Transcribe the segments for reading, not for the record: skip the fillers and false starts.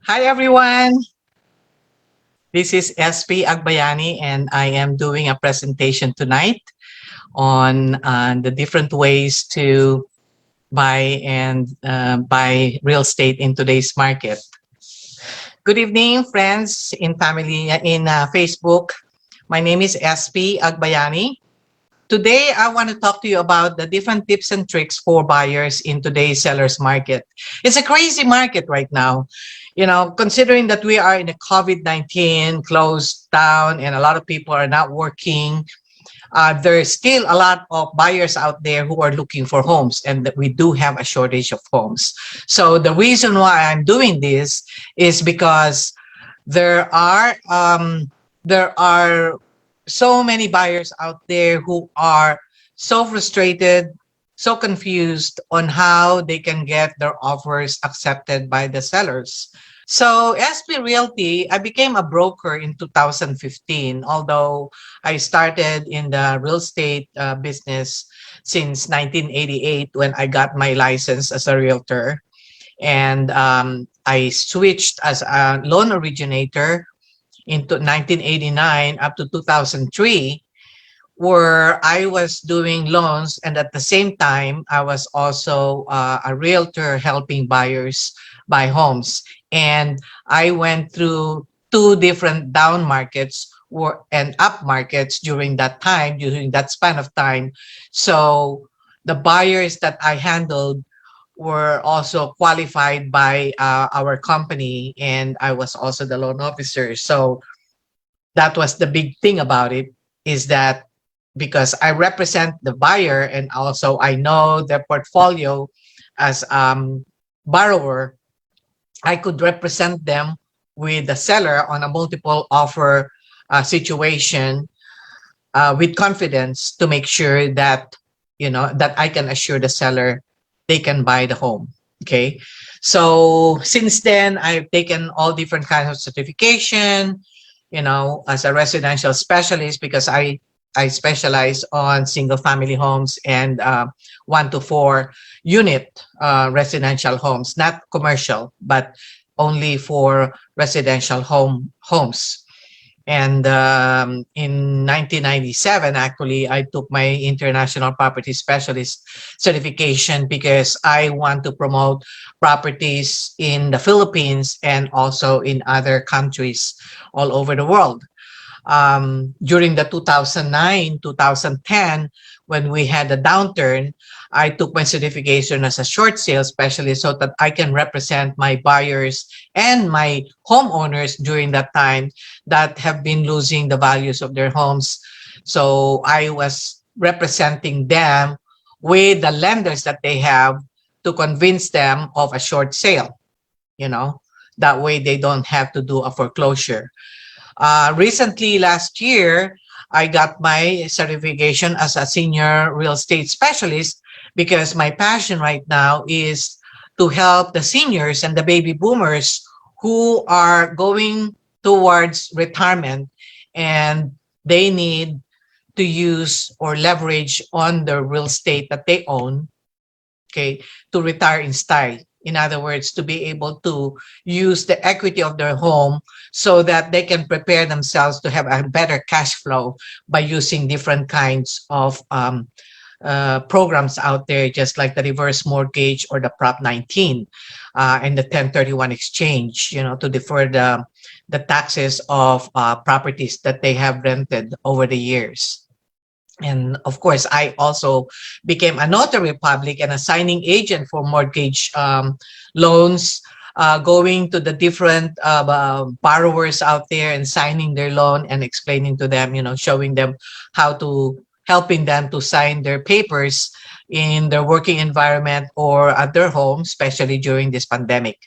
Hi everyone, this is Espie Agbayani and I am doing a presentation tonight on the different ways to buy real estate in today's market. Good evening friends in family in Facebook. My name is Espie Agbayani. Today I want to talk to you about the different tips and tricks for buyers in today's sellers market. It's a crazy market right now. Considering that we are in a COVID-19 closed down and a lot of people are not working, there's still a lot of buyers out there who are looking for homes and that we do have a shortage of homes. So the reason why I'm doing this is because there are um, there are so many buyers out there who are so frustrated, so confused on how they can get their offers accepted by the sellers. So Espie Realty, I became a broker in 2015, although I started in the real estate business since 1988 when I got my license as a realtor. And I switched as a loan originator into 1989 up to 2003, where I was doing loans, and at the same time I was also a realtor helping buyers buy homes. And I went through two different down markets and up markets during that span of time. So the buyers that I handled were also qualified by our company, and I was also the loan officer. So that was the big thing about it, is that because I represent the buyer and also I know their portfolio as borrower, I could represent them with the seller on a multiple offer situation with confidence to make sure that that I can assure the seller they can buy the home. Okay, so since then I've taken all different kinds of certification, as a residential specialist, because I specialize on single family homes and 1 to 4 unit residential homes, not commercial, but only for residential homes. And in 1997, actually, I took my International Property Specialist certification because I want to promote properties in the Philippines and also in other countries all over the world. During the 2009, 2010, when we had a downturn, I took my certification as a short sale specialist so that I can represent my buyers and my homeowners during that time that have been losing the values of their homes. So I was representing them with the lenders that they have to convince them of a short sale, you know, that way they don't have to do a foreclosure. Recently, last year, I got my certification as a senior real estate specialist because my passion right now is to help the seniors and the baby boomers who are going towards retirement, and they need to use or leverage on the real estate that they own, okay, to retire in style. In other words, to be able to use the equity of their home so that they can prepare themselves to have a better cash flow by using different kinds of programs out there, just like the reverse mortgage or the Prop 19 and the 1031 exchange, to defer the taxes of properties that they have rented over the years. And of course, I also became a notary public and a signing agent for mortgage loans, going to the different borrowers out there and signing their loan and explaining to them, showing them how to, helping them to sign their papers in their working environment or at their home, especially during this pandemic.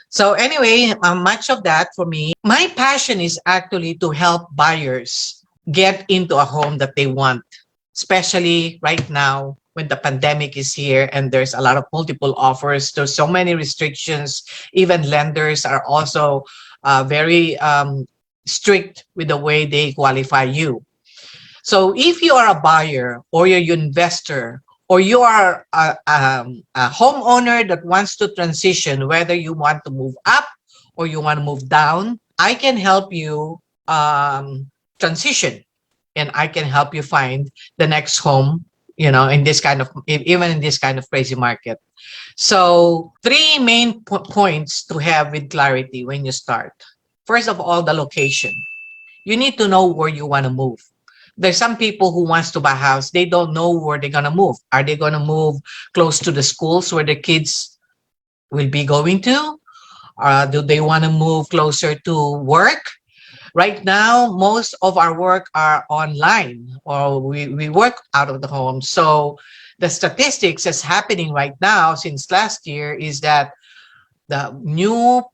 So anyway, much of that for me, my passion is actually to help buyers get into a home that they want, especially right now when the pandemic is here and there's a lot of multiple offers. There's so many restrictions. Even lenders are also very strict with the way they qualify you. So if you are a buyer or you're an investor or you are a homeowner that wants to transition, whether you want to move up or you want to move down, I can help you transition, and I can help you find the next home, in this kind of, even in this kind of crazy market. So three main points to have with clarity when you start. First of all, the location. You need to know where you want to move. There's some people who wants to buy a house. They don't know where they're going to move. Are they going to move close to the schools where the kids will be going to? Do they want to move closer to work? Right now, most of our work are online, or we work out of the home. So the statistics that's happening right now since last year is that the new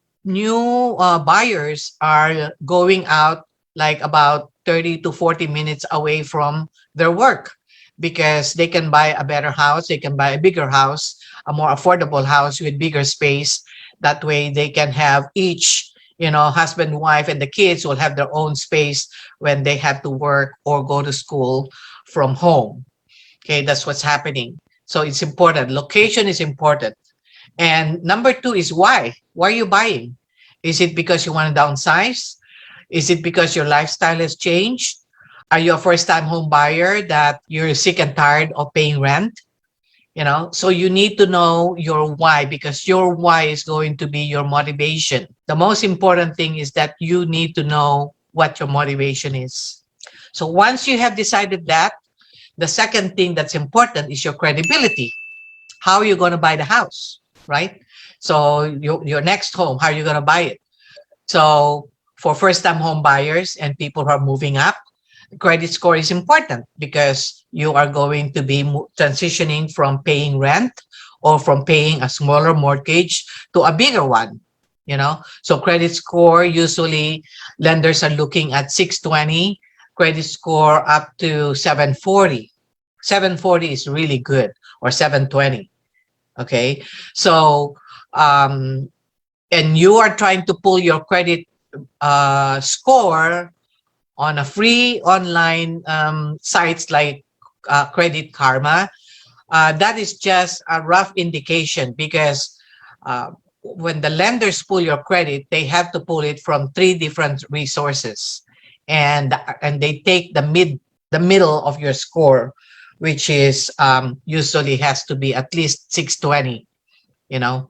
buyers are going out like about 30 to 40 minutes away from their work, because they can buy a better house, they can buy a bigger house, a more affordable house with bigger space. That way they can have each, husband, wife, and the kids will have their own space when they have to work or go to school from home. Okay, that's what's happening. So it's important. Location is important. And number two is why. Why are you buying? Is it because you want to downsize? Is it because your lifestyle has changed? Are you a first-time home buyer that you're sick and tired of paying rent? So you need to know your why, because your why is going to be your motivation. The most important thing is that you need to know what your motivation is. So once you have decided that, the second thing that's important is your credibility. How are you going to buy the house, right? So your next home, how are you going to buy it? So for first-time home buyers and people who are moving up, credit score is important, because you are going to be transitioning from paying rent or from paying a smaller mortgage to a bigger one. So credit score, usually lenders are looking at 620, credit score up to 740. 740 is really good, or 720. Okay, so and you are trying to pull your credit score on a free online sites like Credit Karma. That is just a rough indication, because when the lenders pull your credit, they have to pull it from three different resources, and they take the middle of your score, which is usually has to be at least 620. You know,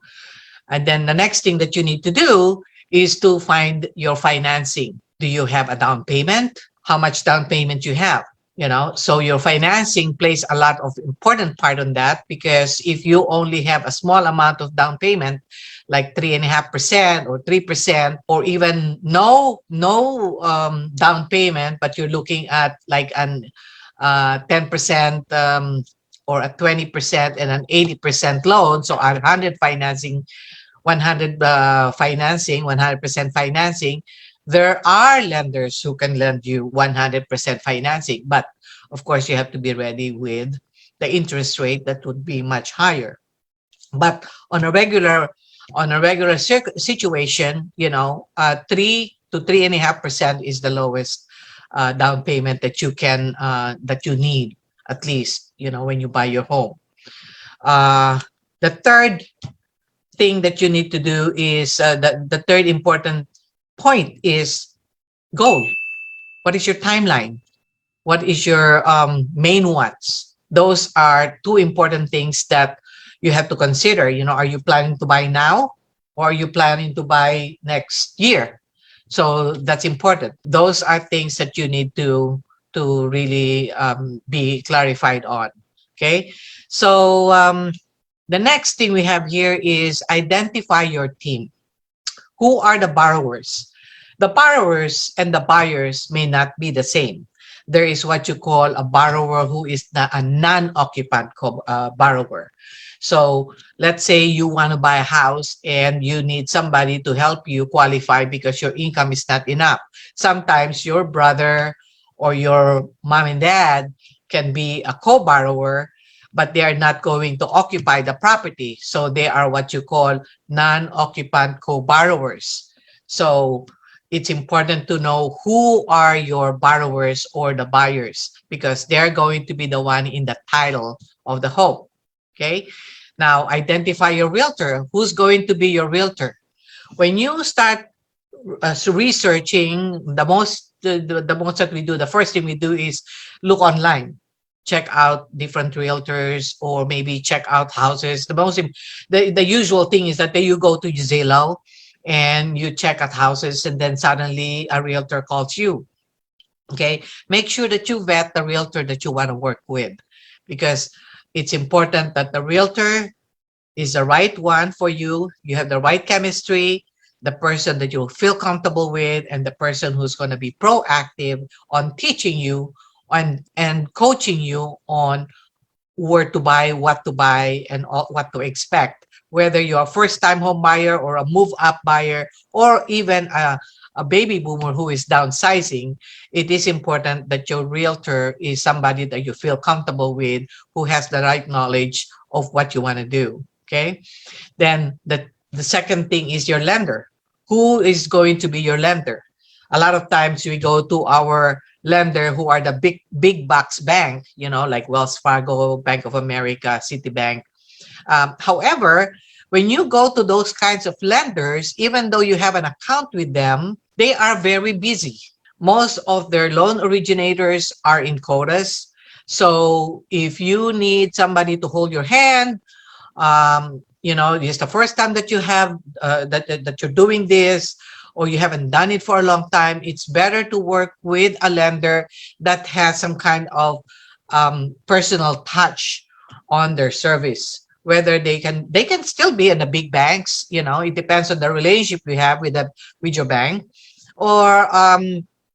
and then the next thing that you need to do is to find your financing. Do you have a down payment? How much down payment you have? So your financing plays a lot of important part on that, because if you only have a small amount of down payment, like 3.5% or 3%, or even no down payment, but you're looking at like an 10% or a 20% and an 80% loan, so 100 financing, 100 financing, 100% financing. There are lenders who can lend you 100% financing, but of course you have to be ready with the interest rate that would be much higher. But on a regular situation, 3 to 3.5% is the lowest down payment that you need, at least, when you buy your home. The third thing that you need to do is the third important point is goal. What is your timeline? What is your main ones? Those are two important things that you have to consider. Are you planning to buy now, or are you planning to buy next year? So that's important. Those are things that you need to really be clarified on. Okay. So the next thing we have here is identify your team. Who are the borrowers? The borrowers and the buyers may not be the same. There is what you call a borrower who is a non-occupant borrower. So let's say you want to buy a house and you need somebody to help you qualify because your income is not enough. Sometimes your brother or your mom and dad can be a co-borrower, but they are not going to occupy the property. So they are what you call non-occupant co-borrowers. So it's important to know who are your borrowers or the buyers, because they're going to be the one in the title of the home. Okay. Now identify your realtor. Who's going to be your realtor? When you start researching, the most that we do, the first thing we do is look online, check out different realtors, or maybe check out houses. The usual thing is that then you go to Zillow and you check out houses, and then suddenly a realtor calls you. Okay, make sure that you vet the realtor that you want to work with, because it's important that the realtor is the right one for you. You have the right chemistry, the person that you'll feel comfortable with, and the person who's going to be proactive on teaching you and coaching you on where to buy, what to buy, and what to expect. Whether you're a first-time home buyer or a move-up buyer, or even a baby boomer who is downsizing, it is important that your realtor is somebody that you feel comfortable with, who has the right knowledge of what you want to do. Okay. Then the second thing is your lender. Who is going to be your lender? A lot of times we go to our lender who are the big box bank, like Wells Fargo, Bank of America, Citibank. However, when you go to those kinds of lenders, even though you have an account with them, they are very busy. Most of their loan originators are in quotas. So if you need somebody to hold your hand, it's the first time that you have that you're doing this, or you haven't done it for a long time, it's better to work with a lender that has some kind of personal touch on their service. Whether they can still be in the big banks, it depends on the relationship you have with your bank, or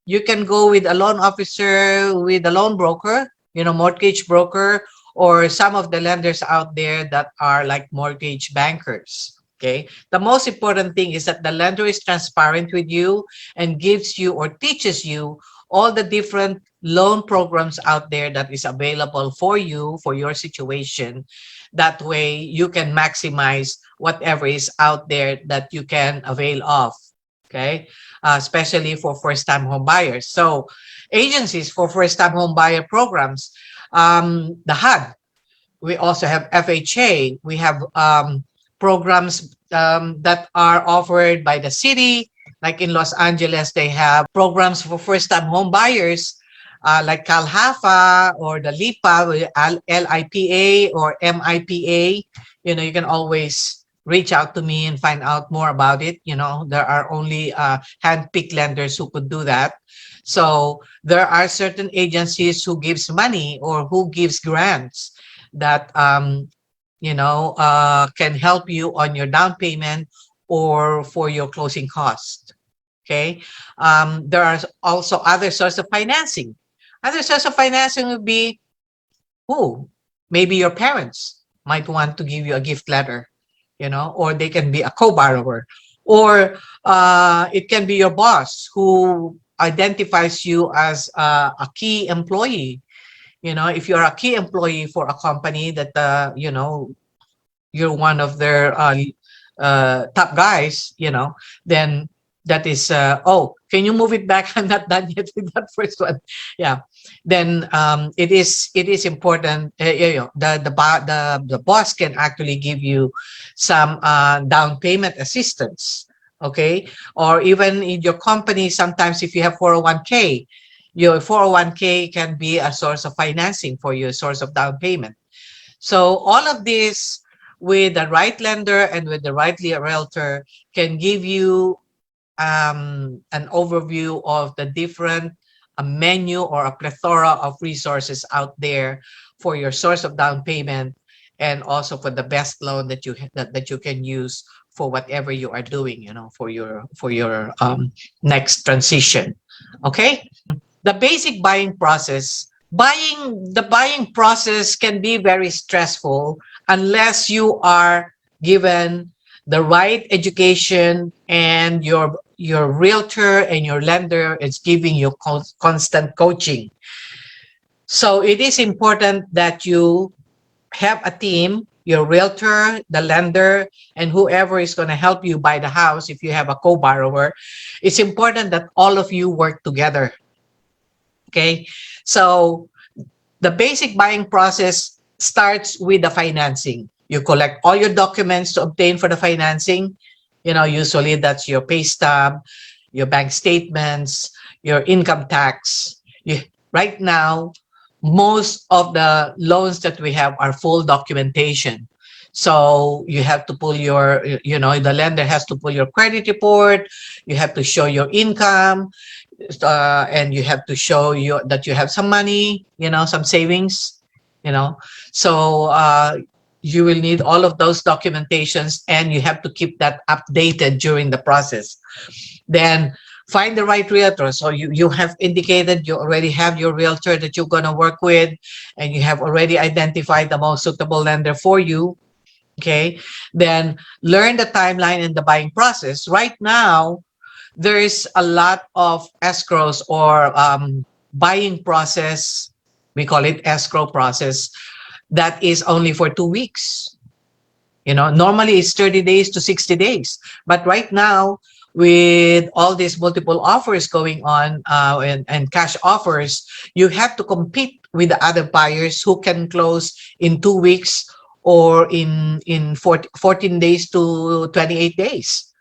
you can go with a loan officer, with a loan broker, mortgage broker, or some of the lenders out there that are like mortgage bankers. Okay. The most important thing is that the lender is transparent with you and gives you or teaches you all the different loan programs out there that is available for you, for your situation. That way you can maximize whatever is out there that you can avail of. Okay. Especially for first-time home buyers. So agencies for first-time home buyer programs, the HUD. We also have FHA. We have programs that are offered by the city. Like in Los Angeles, they have programs for first-time home buyers, like CalHafa or the LIPA, LIPA or MIPA. You can always reach out to me and find out more about it. There are only hand-picked lenders who could do that. So there are certain agencies who gives money or who gives grants that can help you on your down payment or for your closing cost. Okay. There are also other sources of financing. Other source of financing would be, who maybe your parents might want to give you a gift letter, or they can be a co-borrower, or it can be your boss who identifies you as a key employee. If you're a key employee for a company that you're one of their top guys, then that is, oh, can you move it back? I'm not done yet with that first one. Yeah. Then it is important. The boss can actually give you some down payment assistance. Okay. Or even in your company, sometimes if you have 401k, your 401k can be a source of financing for you, a source of down payment. So all of this, with the right lender and with the right realtor, can give you an overview of the different menu or a plethora of resources out there for your source of down payment, and also for the best loan that you can use for whatever you are doing, for your next transition. Okay. The basic buying process. The buying process can be very stressful unless you are given the right education, and your realtor and your lender is giving you constant coaching. So it is important that you have a team, your realtor, the lender, and whoever is going to help you buy the house. If you have a co-borrower, it's important that all of you work together. Okay. So the basic buying process starts with the financing. You collect all your documents to obtain for the financing. Usually that's your pay stub, your bank statements, your income tax. Right now, most of the loans that we have are full documentation. So you have to pull the lender has to pull your credit report. You have to show your income, and you have to show that you have some money, some savings, you know. So you will need all of those documentations, and you have to keep that updated during the process. Then find the right realtor. So you have indicated you already have your realtor that you're going to work with, and you have already identified the most suitable lender for you. Okay. Then learn the timeline and the buying process. Right now, there's a lot of escrows or buying process. We call it escrow process. That is only for 2 weeks. Normally it's 30 days to 60 days. But right now, with all these multiple offers going on, and cash offers, you have to compete with the other buyers who can close in 2 weeks, or in 14 days to 28 days.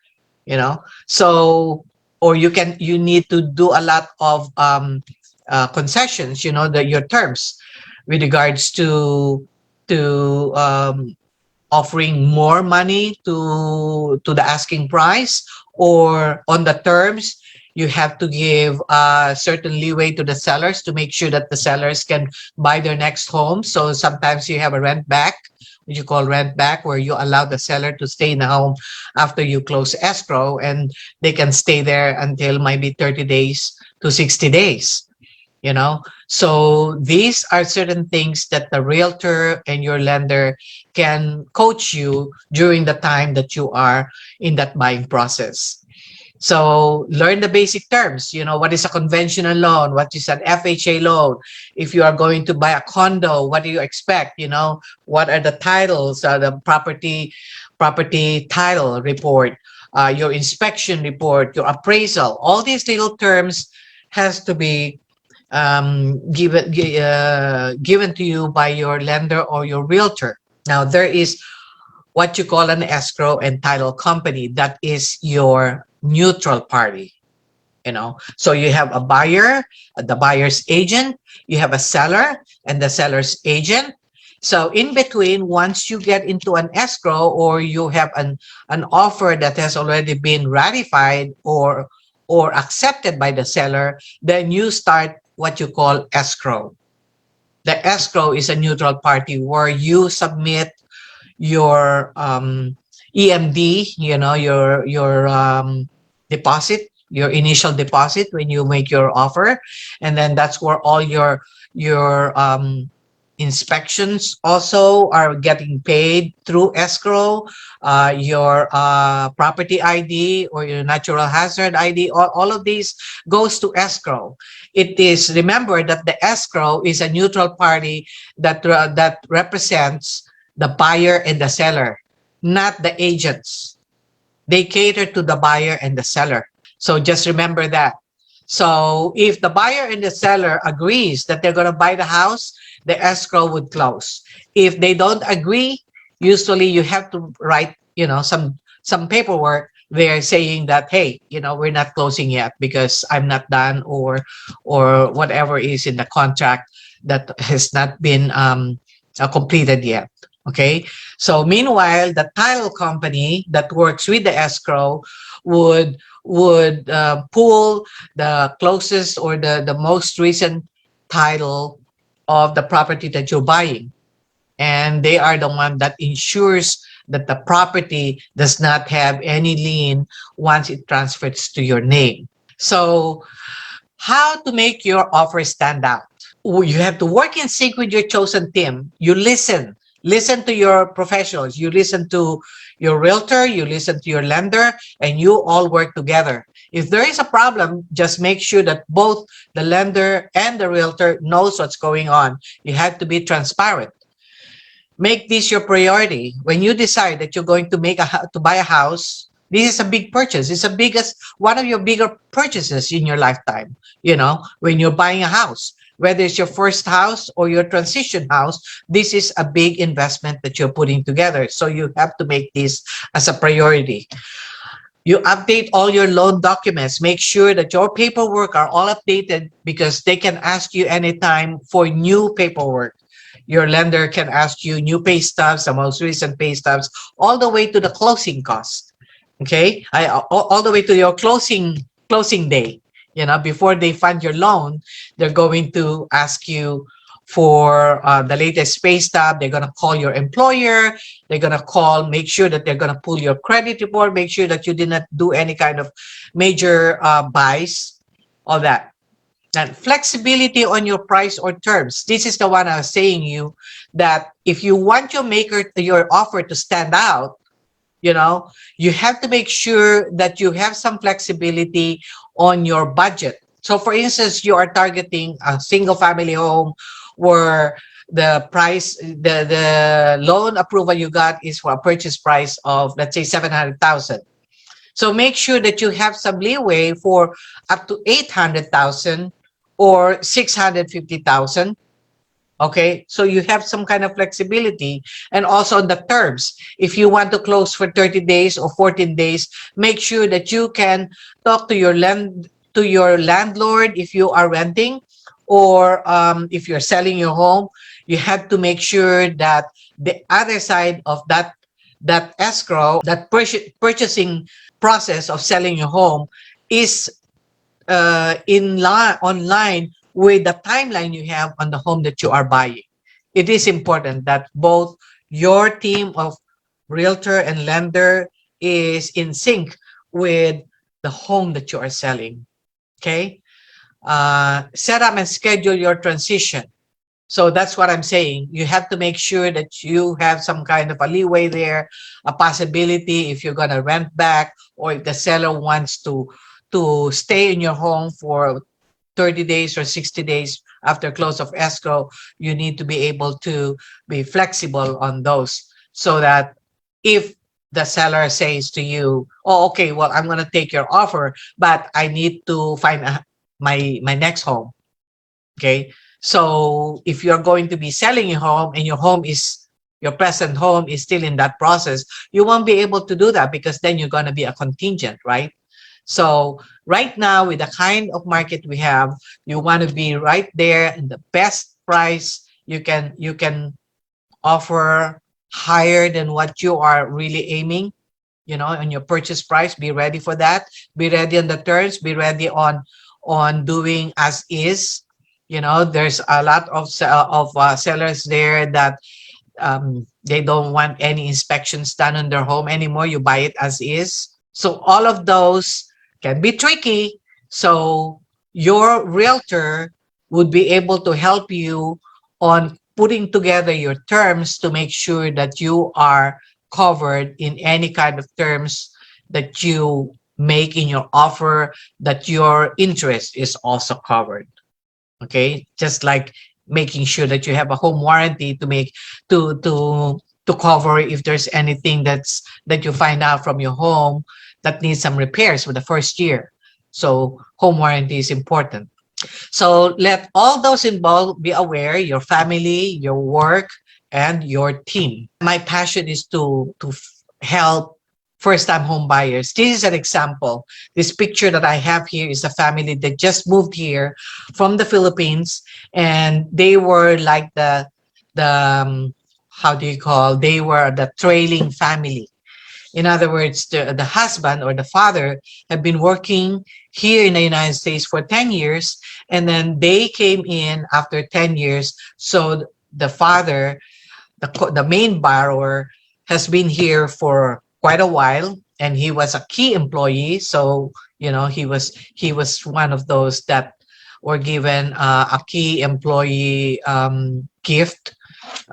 So, or you need to do a lot of concessions, your terms with regards to offering more money to the asking price, or on the terms you have to give a certain leeway to the sellers to make sure that the sellers can buy their next home. So sometimes you have a rent back, which you call rent back, where you allow the seller to stay in the home after you close escrow, and they can stay there until maybe 30 days to 60 days. So these are certain things that the realtor and your lender can coach you during the time that you are in that buying process. So learn the basic terms. What is a conventional loan? What is an FHA loan? If you are going to buy a condo, what do you expect? What are the titles, the property title report, your inspection report, your appraisal. All these little terms has to be given to you by your lender or your realtor. Now, there is what you call an escrow and title company. That is your neutral party. So you have a buyer, the buyer's agent, you have a seller and the seller's agent. So in between, once you get into an escrow, or you have an offer that has already been ratified or accepted by the seller, then you start what you call escrow. The escrow is a neutral party where you submit your EMD, your deposit, your initial deposit when you make your offer, and then that's where all your inspections also are getting paid through escrow. Your property ID or your natural hazard ID, all of these goes to escrow. It is, remember that the escrow is a neutral party that represents the buyer and the seller, not the agents. They cater to the buyer and the seller. So just remember that. So if the buyer and the seller agrees that they're going to buy the house, the escrow would close. If they don't agree, usually you have to write, some paperwork there saying that, hey, we're not closing yet because I'm not done, or whatever is in the contract that has not been completed yet. Okay. So meanwhile, the title company that works with the escrow would pull the closest or the most recent title of the property that you're buying, and they are the one that ensures that the property does not have any lien once it transfers to your name. So how to make your offer stand out? You have to work in sync with your chosen team. You listen to your professionals, you listen to your realtor, you listen to your lender, and you all work together. If there is a problem, just make sure that both the lender and the realtor knows what's going on. You have to be transparent. Make this your priority. When you decide that you're going to buy a house, this is a big purchase. It's the biggest, one of your bigger purchases in your lifetime. When you're buying a house, whether it's your first house or your transition house, this is a big investment that you're putting together. So you have to make this as a priority. You update all your loan documents. Make sure that your paperwork are all updated, because they can ask you anytime for new paperwork. Your lender can ask you new pay stubs, the most recent pay stubs, all the way to the closing cost. Okay, all the way to your closing day. Before they fund your loan, they're going to ask you for the latest pay stub. They're going to call your employer. They're going to make sure that they're going to pull your credit report, make sure that you did not do any kind of major buys, all that. And flexibility on your price or terms. This is the one I was saying you, that if you want your offer to stand out, you have to make sure that you have some flexibility on your budget. So for instance, you are targeting a single family home where the loan approval you got is for a purchase price of, let's say, 700,000. So make sure that you have some leeway for up to 800,000 or 650,000. Okay, so you have some kind of flexibility. And also on the terms, if you want to close for 30 days or 14 days, make sure that you can talk to your landlord if you are renting, or if you're selling your home. You have to make sure that the other side of that escrow, that purchasing process of selling your home, is online with the timeline you have on the home that you are buying. It is important that both your team of realtor and lender is in sync with the home that you are selling. Okay, set up and schedule your transition. So that's what I'm saying. You have to make sure that you have some kind of a leeway there, a possibility if you're going to rent back, or if the seller wants to stay in your home for 30 days or 60 days after close of escrow. You need to be able to be flexible on those, so that if the seller says to you, oh, okay, well, I'm going to take your offer, but I need to find my next home. Okay, so if you're going to be selling your home and your present home is still in that process, you won't be able to do that, because then you're going to be a contingent, right? So right now, with the kind of market we have, you want to be right there in the best price. You can offer higher than what you are really aiming, on your purchase price. Be ready for that. Be ready on the terms. Be ready on doing as is. There's a lot of sellers there that they don't want any inspections done on their home anymore. You buy it as is. So all of those can be tricky. So your realtor would be able to help you on putting together your terms to make sure that you are covered in any kind of terms that you make in your offer, that your interest is also covered. Okay, just like making sure that you have a home warranty to cover if there's anything that you find out from your home that needs some repairs for the first year. So home warranty is important. So let all those involved be aware: your family, your work, and your team. My passion is to help first-time home buyers. This is an example. This picture that I have here is a family that just moved here from the Philippines, and they were like the how do you call? They were the trailing family. In other words, the husband or the father have been working here in the United States for 10 years, and then they came in after 10 years. So the father, the main borrower, has been here for quite a while, and he was a key employee. So, he was one of those that were given a key employee gift,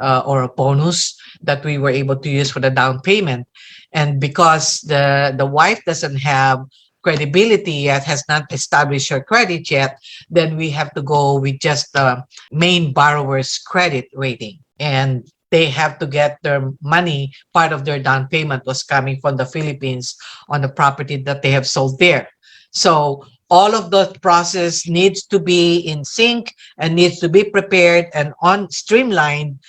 or a bonus that we were able to use for the down payment. And because the wife doesn't have credibility yet, has not established her credit yet, then we have to go with just the main borrower's credit rating. And they have to get their money. Part of their down payment was coming from the Philippines on the property that they have sold there. So all of the process needs to be in sync and needs to be prepared and streamlined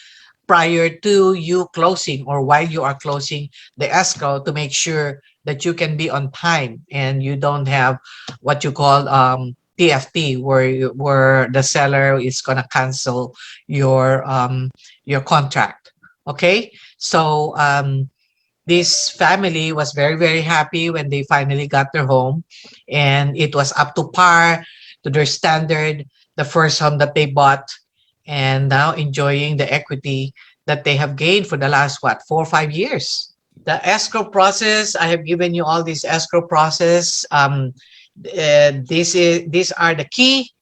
prior to you closing, or while you are closing the escrow, to make sure that you can be on time and you don't have what you call TFT, where the seller is gonna cancel your contract. Okay, so this family was very, very happy when they finally got their home, and it was up to par to their standard, the first home that they bought, and now enjoying the equity that they have gained for the last, what, 4 or 5 years. The escrow process, I have given you all this escrow process. These are the key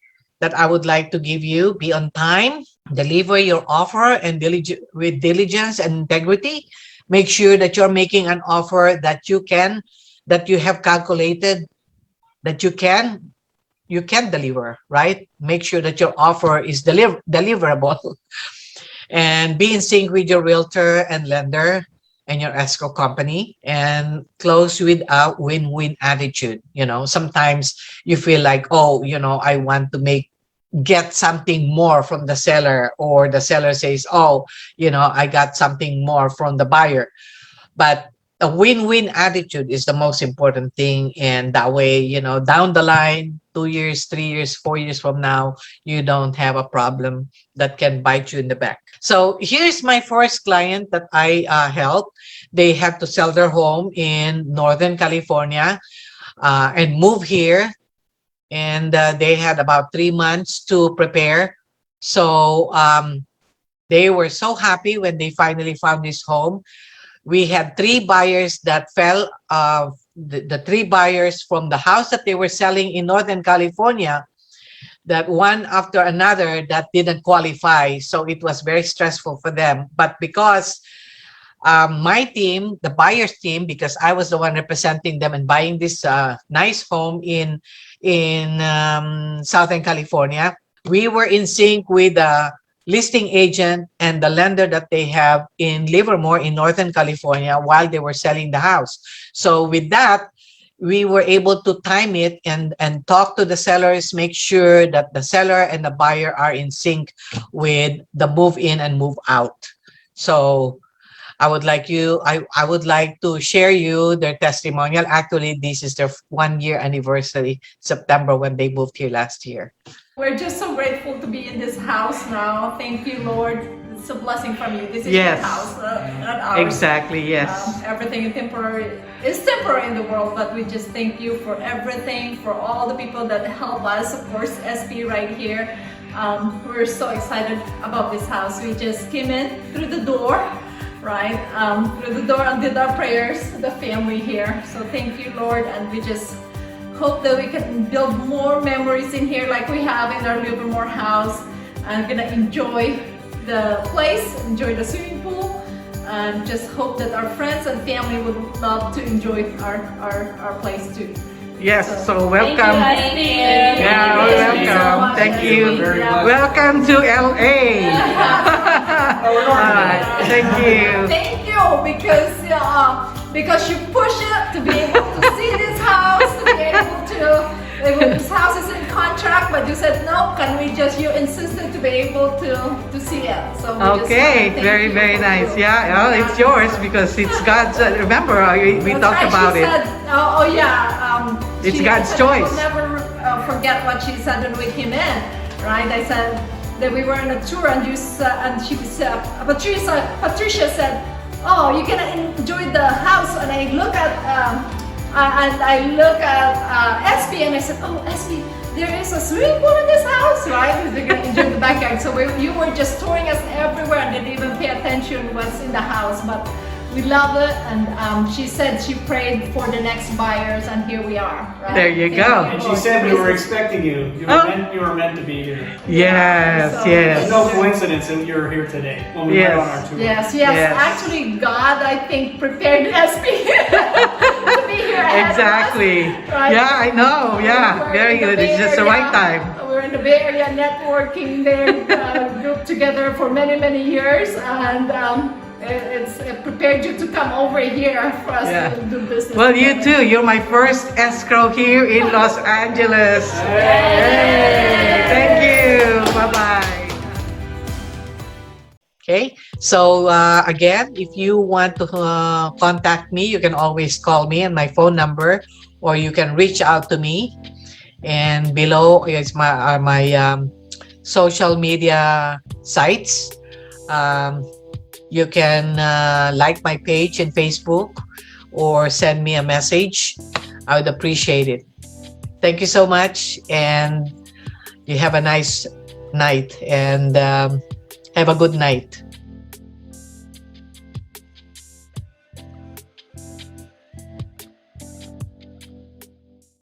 that I would like to give you. Be on time, deliver your offer and with diligence and integrity. Make sure that you're making an offer that you have calculated that you can deliver, right? Make sure that your offer is deliverable, and be in sync with your realtor and lender and your escrow company, and close with a win-win attitude. Sometimes you feel like, oh, I want to get something more from the seller, or the seller says, oh, I got something more from the buyer. But a win-win attitude is the most important thing, and that way, down the line, 2 years, 3 years, 4 years from now, you don't have a problem that can bite you in the back. So here's my first client that I helped. They have to sell their home in Northern California and move here, and they had about 3 months to prepare. So they were so happy when they finally found this home. We had 3 buyers that fell. The 3 buyers from the house that they were selling in Northern California, that one after another that didn't qualify. So it was very stressful for them. But because my team, the buyer's team, because I was the one representing them and buying this nice home in Southern California, we were in sync with the listing agent and the lender that they have in Livermore in Northern California while they were selling the house. So with that, we were able to time it and talk to the sellers, make sure that the seller and the buyer are in sync with the move in and move out. So I would like to share you their testimonial. Actually, this is their 1 year anniversary, September, when they moved here last year. We're just so grateful to be in this house now. Thank you, Lord. It's a blessing from you. This is Yes. your house, not ours. Exactly, yes. Everything is temporary in the world, but we just thank you for everything, for all the people that help us. Of course, Espie right here. We're so excited about this house. We just came in through the door, right? Through the door and did our prayers to the family here. So thank you, Lord, and we just hope that we can build more memories in here like we have in our Livermore house. I'm gonna enjoy the place, enjoy the swimming pool, and just hope that our friends and family would love to enjoy our place too. Yes, so welcome. Thank you. Yeah, welcome. Thank you. Welcome to LA. Thank you. Thank you, because you push it to be able to see this house, to be able to. This house is in contract, but you said no. You insisted to be able to see it. So Okay, very, very nice. Yeah, well, it's yours because it's God's. Remember, we talked about it. Said, It's she God's said, choice. I will never forget what she said when we came in, right? I said that we were on a tour, and she said, Patricia said, "Oh, you're gonna enjoy the house." And I look at Espie, and I said, "Oh, Espie, there is a swimming pool in this house, right? They're gonna enjoy the backyard." So you were just touring us everywhere and didn't even pay attention what's in the house, but we love it. And she said she prayed for the next buyers, and here we are. Right? There you go. And she said we were expecting you. You were meant to be here. Yes, So- yes. It's no coincidence that you're here today when we went on our tour. Yes. Yes. Actually, God, I think, prepared Espie to be here ahead Exactly. of us, right? Yeah, I know. Yeah, We're very in the good. Bay It's just the right Area. time. We're in the Bay Area networking there, group together for many, many years, and it prepared you to come over here for us Yeah. to do business. Well, you together. too. You're my first escrow here in Los Angeles. Yay! Thank you. Bye-bye. Okay. So again, if you want to contact me, you can always call me on my phone number, or you can reach out to me. And below is my social media sites. Um, you can like my page in Facebook or send me a message. I would appreciate it. Thank you so much, and you have a nice night, and have a good night.